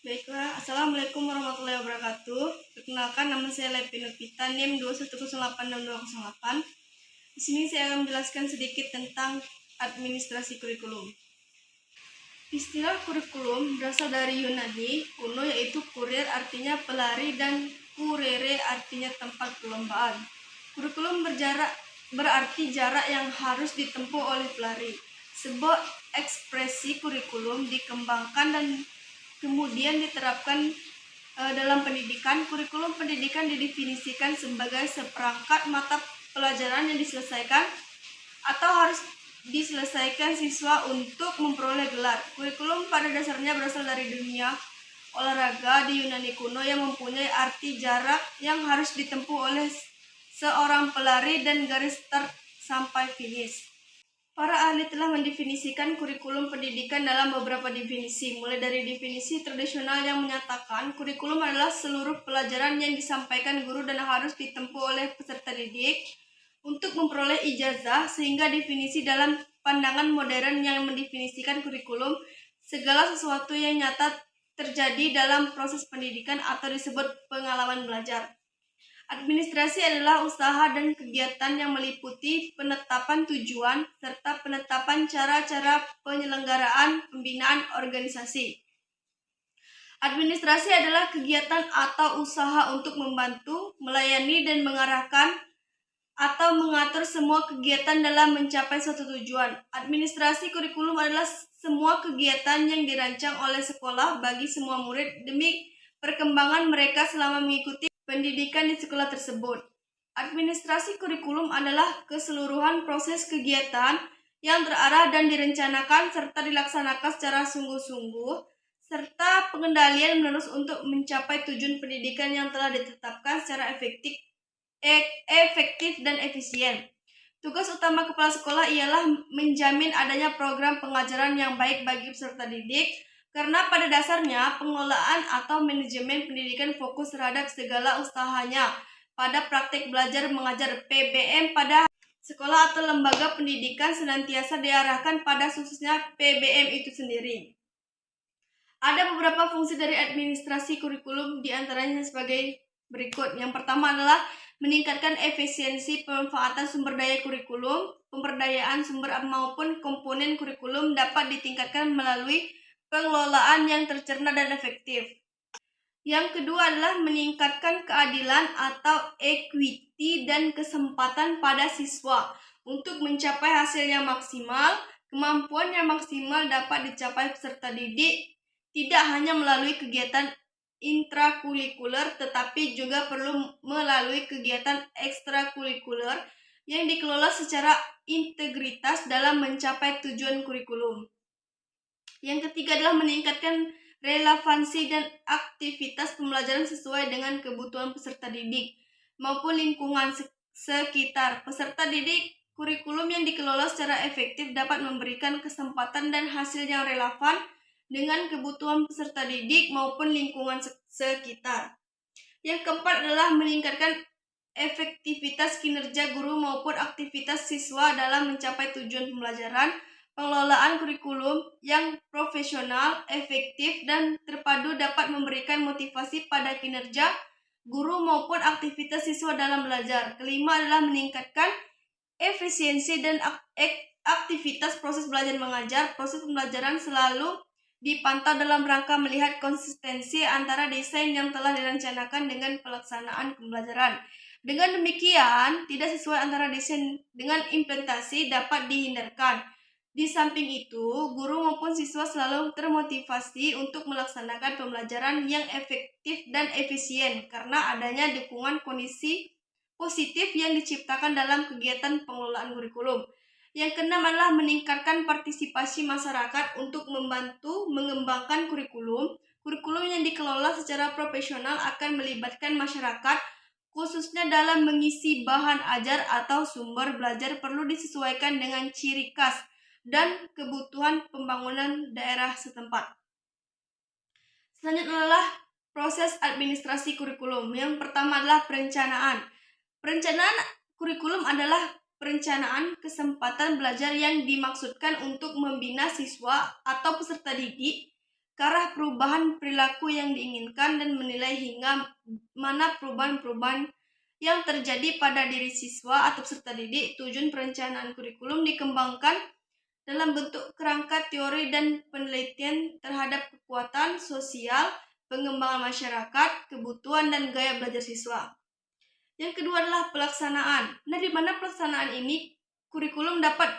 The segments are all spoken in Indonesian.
Baiklah, Assalamualaikum warahmatullahi wabarakatuh. Perkenalkan, nama saya Levi Nurpita, NIM 210866208. Di sini saya akan menjelaskan sedikit tentang administrasi kurikulum. Istilah kurikulum berasal dari Yunani kuno, yaitu kurir artinya pelari dan kurere artinya tempat perlombaan. Kurikulum berarti jarak yang harus ditempuh oleh pelari. Sebuah ekspresi kurikulum dikembangkan dan kemudian diterapkan dalam pendidikan. Kurikulum pendidikan didefinisikan sebagai seperangkat mata pelajaran yang diselesaikan atau harus diselesaikan siswa untuk memperoleh gelar. Kurikulum pada dasarnya berasal dari dunia olahraga di Yunani kuno yang mempunyai arti jarak yang harus ditempuh oleh seorang pelari dan garis start sampai finish. Para ahli telah mendefinisikan kurikulum pendidikan dalam beberapa definisi, mulai dari definisi tradisional yang menyatakan kurikulum adalah seluruh pelajaran yang disampaikan guru dan harus ditempuh oleh peserta didik untuk memperoleh ijazah, sehingga definisi dalam pandangan modern yang mendefinisikan kurikulum segala sesuatu yang nyata terjadi dalam proses pendidikan atau disebut pengalaman belajar. Administrasi adalah usaha dan kegiatan yang meliputi penetapan tujuan serta penetapan cara-cara penyelenggaraan pembinaan organisasi. Administrasi adalah kegiatan atau usaha untuk membantu, melayani, dan mengarahkan atau mengatur semua kegiatan dalam mencapai suatu tujuan. Administrasi kurikulum adalah semua kegiatan yang dirancang oleh sekolah bagi semua murid demi perkembangan mereka selama mengikuti pendidikan di sekolah tersebut. Administrasi kurikulum adalah keseluruhan proses kegiatan yang terarah dan direncanakan serta dilaksanakan secara sungguh-sungguh, serta pengendalian menerus untuk mencapai tujuan pendidikan yang telah ditetapkan secara efektif dan efisien. Tugas utama kepala sekolah ialah menjamin adanya program pengajaran yang baik bagi peserta didik, karena pada dasarnya pengelolaan atau manajemen pendidikan fokus terhadap segala usahanya pada praktik belajar mengajar. PBM pada sekolah atau lembaga pendidikan senantiasa diarahkan pada suksesnya PBM itu sendiri. Ada beberapa fungsi dari administrasi kurikulum, diantaranya sebagai berikut. Yang pertama adalah meningkatkan efisiensi pemanfaatan sumber daya kurikulum. Pemberdayaan sumber maupun komponen kurikulum dapat ditingkatkan melalui pengelolaan yang tercerna dan efektif. Yang kedua adalah meningkatkan keadilan atau equity dan kesempatan pada siswa untuk mencapai hasil yang maksimal. Kemampuan yang maksimal dapat dicapai peserta didik tidak hanya melalui kegiatan intrakurikuler, tetapi juga perlu melalui kegiatan ekstrakurikuler yang dikelola secara integritas dalam mencapai tujuan kurikulum. Yang ketiga adalah meningkatkan relevansi dan aktivitas pembelajaran sesuai dengan kebutuhan peserta didik maupun lingkungan sekitar. Peserta didik kurikulum yang dikelola secara efektif dapat memberikan kesempatan dan hasil yang relevan dengan kebutuhan peserta didik maupun lingkungan sekitar. Yang keempat adalah meningkatkan efektivitas kinerja guru maupun aktivitas siswa dalam mencapai tujuan pembelajaran. Pengelolaan kurikulum yang profesional, efektif, dan terpadu dapat memberikan motivasi pada kinerja guru maupun aktivitas siswa dalam belajar. Kelima adalah meningkatkan efisiensi dan aktivitas proses belajar mengajar. Proses pembelajaran selalu dipantau dalam rangka melihat konsistensi antara desain yang telah direncanakan dengan pelaksanaan pembelajaran. Dengan demikian, tidak sesuai antara desain dengan implementasi dapat dihindarkan. Di samping itu, guru maupun siswa selalu termotivasi untuk melaksanakan pembelajaran yang efektif dan efisien karena adanya dukungan kondisi positif yang diciptakan dalam kegiatan pengelolaan kurikulum. Yang keenam adalah meningkatkan partisipasi masyarakat untuk membantu mengembangkan kurikulum. Kurikulum yang dikelola secara profesional akan melibatkan masyarakat, khususnya dalam mengisi bahan ajar atau sumber belajar perlu disesuaikan dengan ciri khas dan kebutuhan pembangunan daerah setempat. Selanjutnya adalah proses administrasi kurikulum. Yang pertama adalah perencanaan. Perencanaan kurikulum adalah perencanaan kesempatan belajar yang dimaksudkan untuk membina siswa atau peserta didik ke arah perubahan perilaku yang diinginkan dan menilai hingga mana perubahan-perubahan yang terjadi pada diri siswa atau peserta didik. Tujuan perencanaan kurikulum dikembangkan dalam bentuk kerangka teori dan penelitian terhadap kekuatan sosial, pengembangan masyarakat, kebutuhan, dan gaya belajar siswa. Yang kedua adalah pelaksanaan. Nah, di mana pelaksanaan ini kurikulum dapat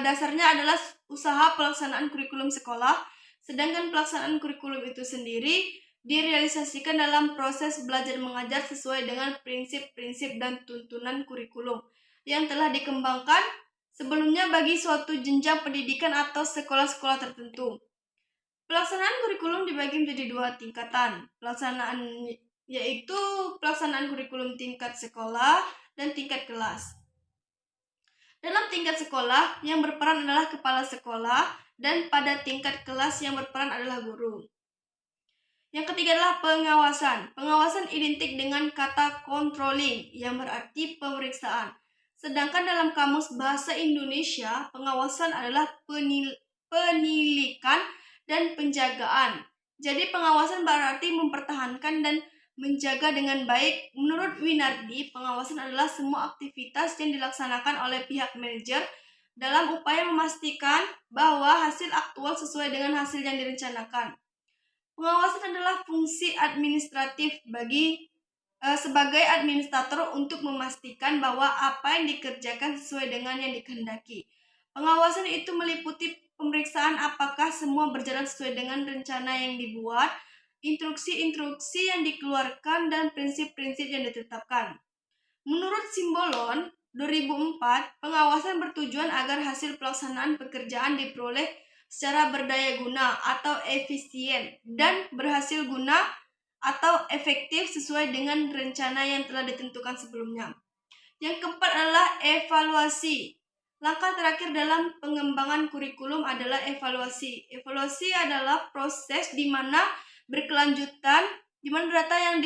dasarnya adalah usaha pelaksanaan kurikulum sekolah, sedangkan pelaksanaan kurikulum itu sendiri direalisasikan dalam proses belajar mengajar sesuai dengan prinsip-prinsip dan tuntunan kurikulum yang telah dikembangkan sebelumnya bagi suatu jenjang pendidikan atau sekolah-sekolah tertentu. Pelaksanaan kurikulum dibagi menjadi dua tingkatan. Yaitu pelaksanaan kurikulum tingkat sekolah dan tingkat kelas. Dalam tingkat sekolah, yang berperan adalah kepala sekolah, dan pada tingkat kelas yang berperan adalah guru. Yang ketiga adalah pengawasan. Pengawasan identik dengan kata controlling, yang berarti pemeriksaan. Sedangkan dalam Kamus Bahasa Indonesia, pengawasan adalah penilikan dan penjagaan. Jadi pengawasan berarti mempertahankan dan menjaga dengan baik. Menurut Winardi, pengawasan adalah semua aktivitas yang dilaksanakan oleh pihak manajer dalam upaya memastikan bahwa hasil aktual sesuai dengan hasil yang direncanakan. Pengawasan adalah fungsi administratif sebagai administrator untuk memastikan bahwa apa yang dikerjakan sesuai dengan yang dikehendaki. Pengawasan itu meliputi pemeriksaan apakah semua berjalan sesuai dengan rencana yang dibuat, instruksi-instruksi yang dikeluarkan, dan prinsip-prinsip yang ditetapkan. Menurut Simbolon 2004, pengawasan bertujuan agar hasil pelaksanaan pekerjaan diperoleh secara berdaya guna atau efisien dan berhasil guna atau efektif sesuai dengan rencana yang telah ditentukan sebelumnya. Yang keempat adalah evaluasi. Langkah terakhir dalam pengembangan kurikulum adalah evaluasi. Evaluasi adalah proses di mana berkelanjutan, di mana data yang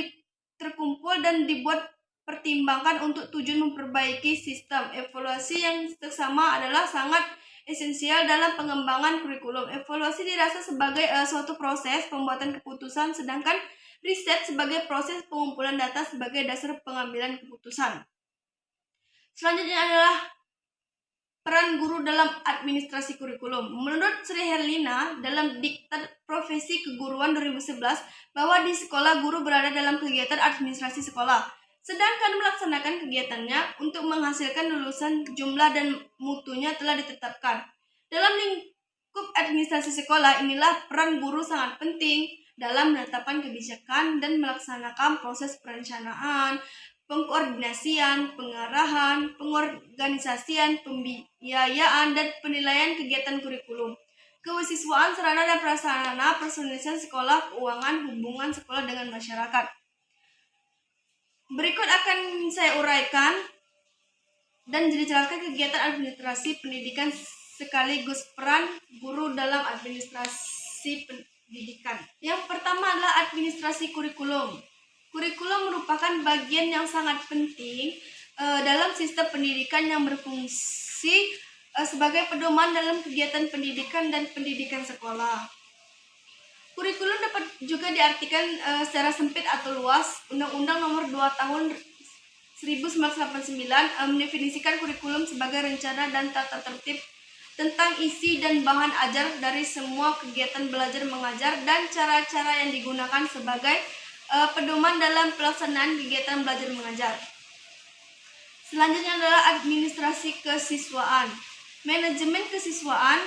terkumpul dan dibuat pertimbangkan untuk tujuan memperbaiki sistem. Evaluasi yang seksama adalah sangat esensial dalam pengembangan kurikulum. Evaluasi dirasa sebagai suatu proses pembuatan keputusan, sedangkan riset sebagai proses pengumpulan data sebagai dasar pengambilan keputusan. Selanjutnya adalah peran guru dalam administrasi kurikulum. Menurut Sri Herlina dalam Diktat Profesi Keguruan 2011 bahwa di sekolah guru berada dalam kegiatan administrasi sekolah, sedangkan melaksanakan kegiatannya untuk menghasilkan lulusan jumlah dan mutunya telah ditetapkan. Dalam lingkup administrasi sekolah inilah peran guru sangat penting dalam menetapkan kebijakan dan melaksanakan proses perencanaan, pengkoordinasian, pengarahan, pengorganisasian, pembiayaan, dan penilaian kegiatan kurikulum, kewasiswaan, sarana dan prasarana, personalisasi sekolah, keuangan, hubungan sekolah dengan masyarakat. Berikut akan saya uraikan dan dijelaskan kegiatan administrasi pendidikan sekaligus peran guru dalam administrasi pendidikan. Yang pertama adalah administrasi kurikulum. Kurikulum merupakan bagian yang sangat penting dalam sistem pendidikan yang berfungsi sebagai pedoman dalam kegiatan pendidikan dan pendidikan sekolah. Kurikulum dapat juga diartikan secara sempit atau luas. Undang-Undang Nomor 2 Tahun 1989 mendefinisikan kurikulum sebagai rencana dan tata tertib tentang isi dan bahan ajar dari semua kegiatan belajar mengajar dan cara-cara yang digunakan sebagai pedoman dalam pelaksanaan kegiatan belajar mengajar. Selanjutnya adalah administrasi kesiswaan. Manajemen kesiswaan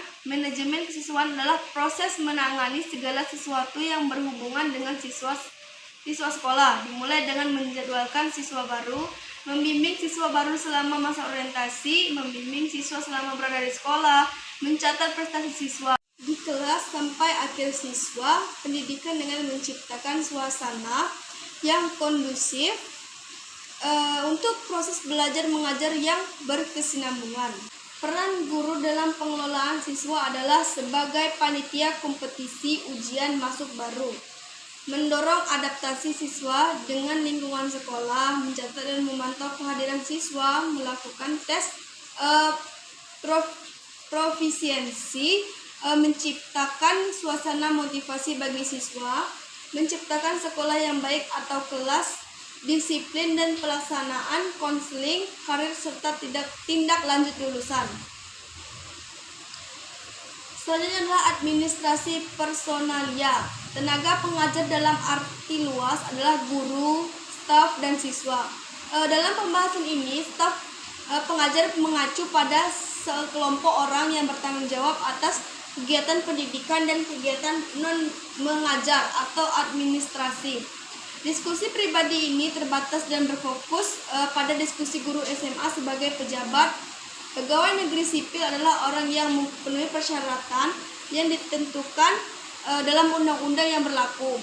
adalah proses menangani segala sesuatu yang berhubungan dengan siswa sekolah, dimulai dengan menjadwalkan siswa baru, membimbing siswa baru selama masa orientasi, membimbing siswa selama berada di sekolah, mencatat prestasi siswa di kelas sampai akhir siswa, pendidikan dengan menciptakan suasana yang kondusif untuk proses belajar mengajar yang berkesinambungan. Peran guru dalam pengelolaan siswa adalah sebagai panitia kompetisi ujian masuk baru, mendorong adaptasi siswa dengan lingkungan sekolah, mencatat dan memantau kehadiran siswa, melakukan tes profisiensi menciptakan suasana motivasi bagi siswa, menciptakan sekolah yang baik atau kelas, disiplin dan pelaksanaan konseling, karir serta tindak lanjut lulusan. Selanjutnya adalah administrasi personalia. Tenaga pengajar dalam arti luas adalah guru, staf, dan siswa. Dalam pembahasan ini, staf pengajar mengacu pada sekelompok orang yang bertanggung jawab atas kegiatan pendidikan dan kegiatan non-mengajar atau administrasi. Diskusi pribadi ini terbatas dan berfokus pada diskusi guru SMA sebagai pejabat. Pegawai negeri sipil adalah orang yang memenuhi persyaratan yang ditentukan dalam undang-undang yang berlaku.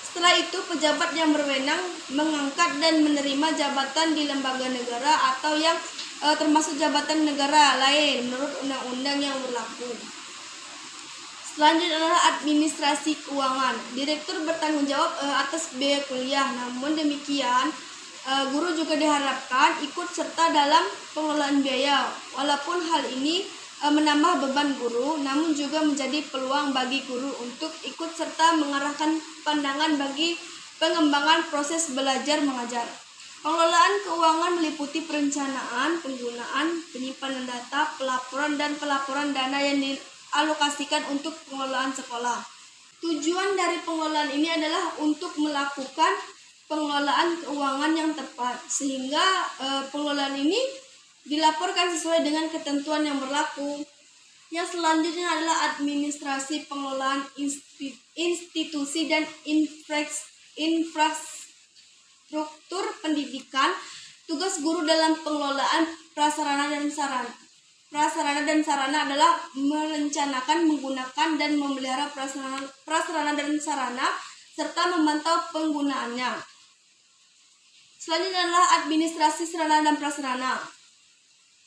Setelah itu, pejabat yang berwenang mengangkat dan menerima jabatan di lembaga negara atau yang termasuk jabatan negara lain menurut undang-undang yang berlaku. Selanjutnya adalah administrasi keuangan. Direktur bertanggung jawab atas biaya kuliah. Namun demikian, guru juga diharapkan ikut serta dalam pengelolaan biaya. Walaupun hal ini menambah beban guru, namun juga menjadi peluang bagi guru untuk ikut serta mengarahkan pandangan bagi pengembangan proses belajar mengajar. Pengelolaan keuangan meliputi perencanaan, penggunaan, penyimpanan data, pelaporan, dan pelaporan dana yang dialokasikan untuk pengelolaan sekolah. Tujuan dari pengelolaan ini adalah untuk melakukan pengelolaan keuangan yang tepat, sehingga pengelolaan ini dilaporkan sesuai dengan ketentuan yang berlaku. Yang selanjutnya adalah administrasi pengelolaan institusi dan infrastruktur pendidikan. Tugas guru dalam pengelolaan prasarana dan sarana adalah merencanakan, menggunakan, dan memelihara prasarana dan sarana serta memantau penggunaannya. Selanjutnya adalah administrasi sarana dan prasarana,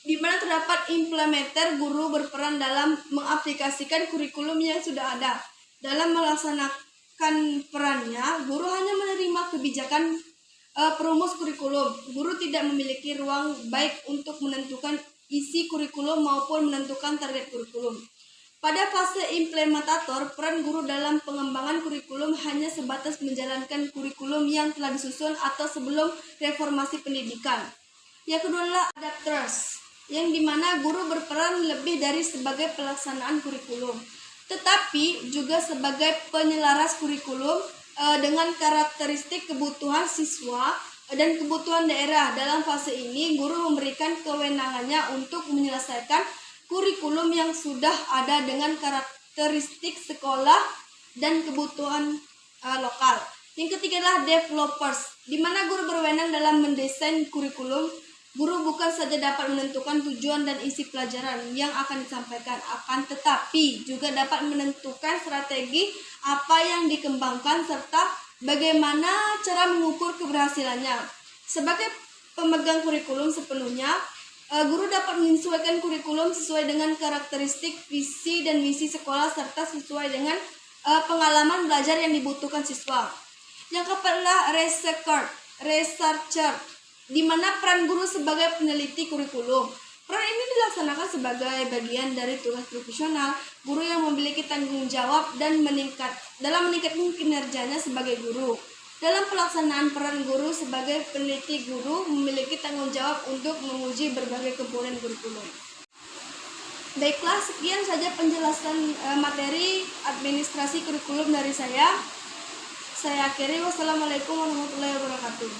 di mana terdapat implementer. Guru berperan dalam mengaplikasikan kurikulum yang sudah ada. Dalam melaksanakan perannya, guru hanya menerima kebijakan perumus kurikulum. Guru tidak memiliki ruang baik untuk menentukan isi kurikulum maupun menentukan target kurikulum. Pada fase implementator, peran guru dalam pengembangan kurikulum hanya sebatas menjalankan kurikulum yang telah disusun atau sebelum reformasi pendidikan. Yang kedua adalah adapters, yang dimana guru berperan lebih dari sebagai pelaksanaan kurikulum, tetapi juga sebagai penyelaras kurikulum dengan karakteristik kebutuhan siswa dan kebutuhan daerah. Dalam fase ini, guru memberikan kewenangannya untuk menyelesaikan kurikulum yang sudah ada dengan karakteristik sekolah dan kebutuhan lokal. Yang ketiga adalah developers, di mana guru berwenang dalam mendesain kurikulum. Guru bukan saja dapat menentukan tujuan dan isi pelajaran yang akan disampaikan, akan tetapi juga dapat menentukan strategi apa yang dikembangkan serta bagaimana cara mengukur keberhasilannya. Sebagai pemegang kurikulum sepenuhnya, guru dapat menyesuaikan kurikulum sesuai dengan karakteristik, visi, dan misi sekolah serta sesuai dengan pengalaman belajar yang dibutuhkan siswa. Yang keempat adalah researcher, di mana peran guru sebagai peneliti kurikulum. Peran ini dilaksanakan sebagai bagian dari tugas profesional guru yang memiliki tanggung jawab dan dalam meningkatkan kinerjanya sebagai guru. Dalam pelaksanaan peran guru sebagai peneliti, guru memiliki tanggung jawab untuk menguji berbagai komponen kurikulum. Baiklah, sekian saja penjelasan materi administrasi kurikulum dari saya. Saya akhiri, wassalamualaikum warahmatullahi wabarakatuh.